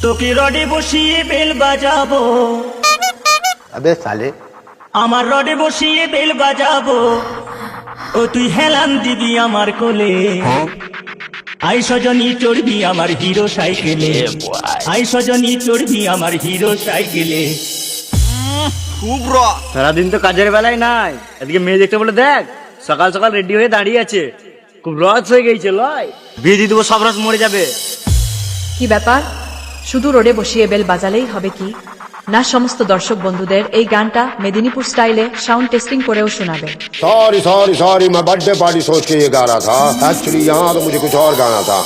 তোকে রডে বসিয়ে বেল বাজাবো। अबे साले আমার রডে বসিয়ে বেল বাজাবো, ও তুই হেলান দিবি আমার কোলে। আই সজনী চড়বি আমার হিরো সাইকেলে, আই সজনী চড়বি আমার হিরো সাইকেলে। খুব র সারাদিন তো কাজের বেলায় নাই, এদিকে মেয়ে দেখতে বলে দেখ সকাল সকাল রেডি হয়ে দাঁড়িয়ে আছে। খুব রস হয়ে গেছে লয়, বিয়ে দিয়ে দেবো, সব রস মরে যাবে। কি ব্যাপার, শুধু রোডে বসিয়ে বেল বাজালেই হবে কি না? সমস্ত দর্শক বন্ধুদের এই গানটা মেদিনীপুর স্টাইলে সাউন্ড টেস্টিং करेও শোনাবে। सॉरी सॉरी सॉरी मैं बर्थडे पार्टी सोच के ये गा रहा था, एक्चुअली यहाँ तो मुझे कुछ और गाना था।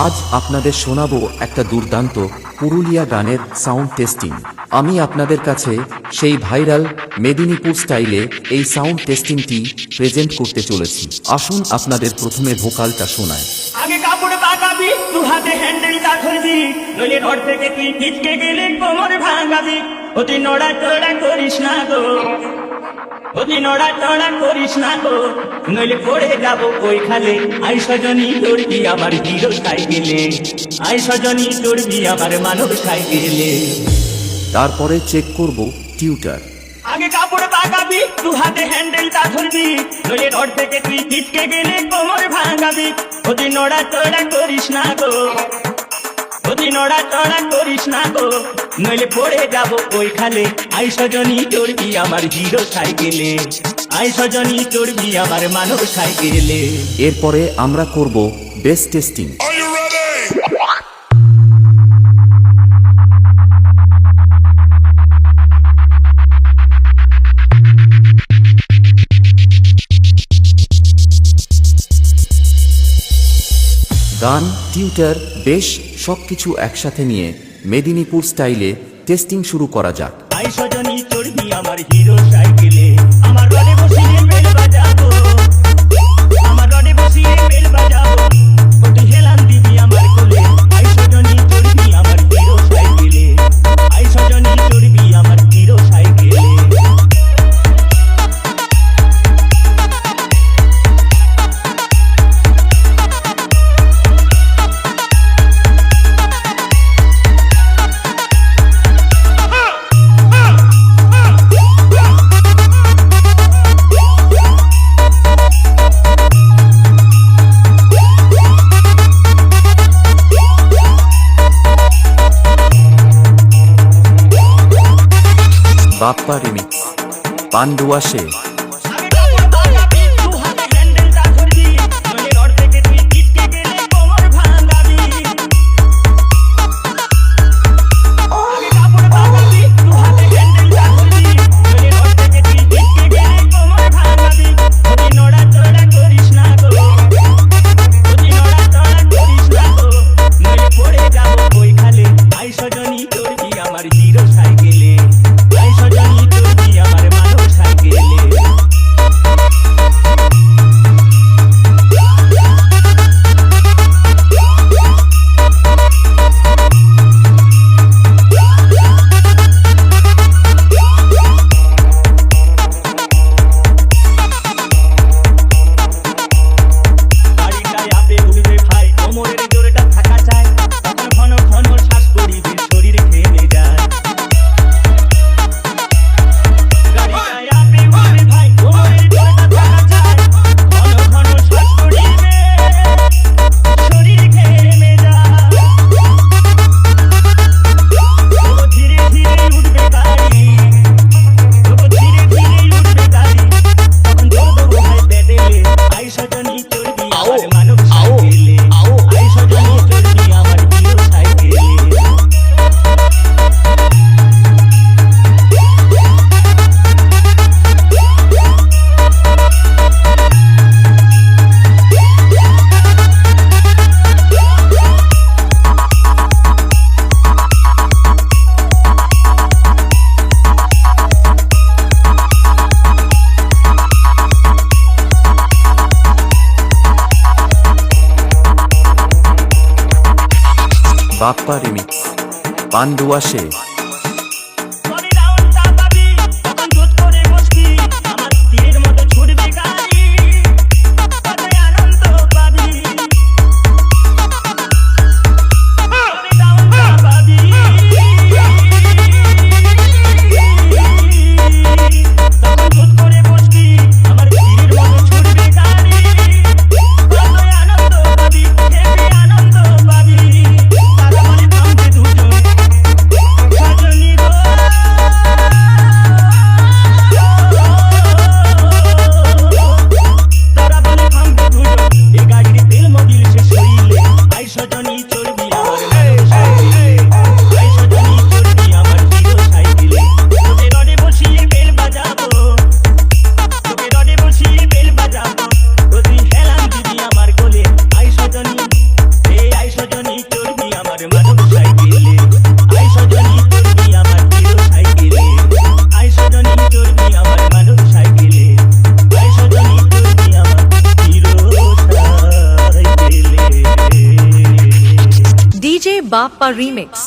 আজ আপনাদের শোনাবো একটা দুর্দান্ত পুরুলিয়া গানের সাউন্ড টেস্টিং। আমি আপনাদের কাছে সেই ভাইরাল মেদিনীপুর স্টাইলে এই সাউন্ড টেস্টিংটি প্রেজেন্ট করতে চলেছি। আসুন আপনাদের প্রথমে ভোকালটা শোনায়। আগে কাপড় পাকাবি, দু হাতে হ্যান্ডেলটা ধরবি, নইলে ঘর থেকে তুই পিচকে গেলে কোমর ভাঙাবি। অতি নড়া চড়া করিস না গো, অতি নড়া চড়া করিস না গো, নইলে পড়ে যাবো ওই খালে। আই সজনী চড়বি আমার হিরো সাইকেলে, আই সজনী চড়বি আমার মানব সাইকেলে। তারপরে চেক করব টিউটার। আগে কাপড় পাকাবি, দু হাতে হ্যান্ডেলটা ধরবি, নইলে ঘর থেকে তুই পিচকে গেলে কোমর ভাঙাবি। অতি নড়া চড়া করিস না গো, অতি নড়া চড়া করিস না গো, নইলে পড়ে যাবো ওই খালে। আই সজনী চড়বি আমার হিরো সাইকেলে, আই সজনী চড়বি আমার মানব সাইকেলে। এরপরে আমরা করব বেস টেস্টিং। গান, টিউটার, বেশ সবকিছু একসাথে নিয়ে মেদিনীপুর স্টাইলে টেস্টিং শুরু করা যাক। আই সজনী চড়বি আমার হিরো সাইকেলে, আমার রডে বসিয়ে বেল বাজাবো, আমার রডে বসিয়ে বেল বাজাবো, ও তুই হেলান দিবি আমার কোলে। আই সজনী চড়বি আমার হিরো সাইকেলে, আই সজনী চড়বি আমার হিরো সাইকেলে। বাপ্পা রিমিক্স, পান্ডুয়া সে। বাপ্পা রিমিক্স, পান্ডুয়া সে। পাবি ডিজে বাপ্পা রিমিক্স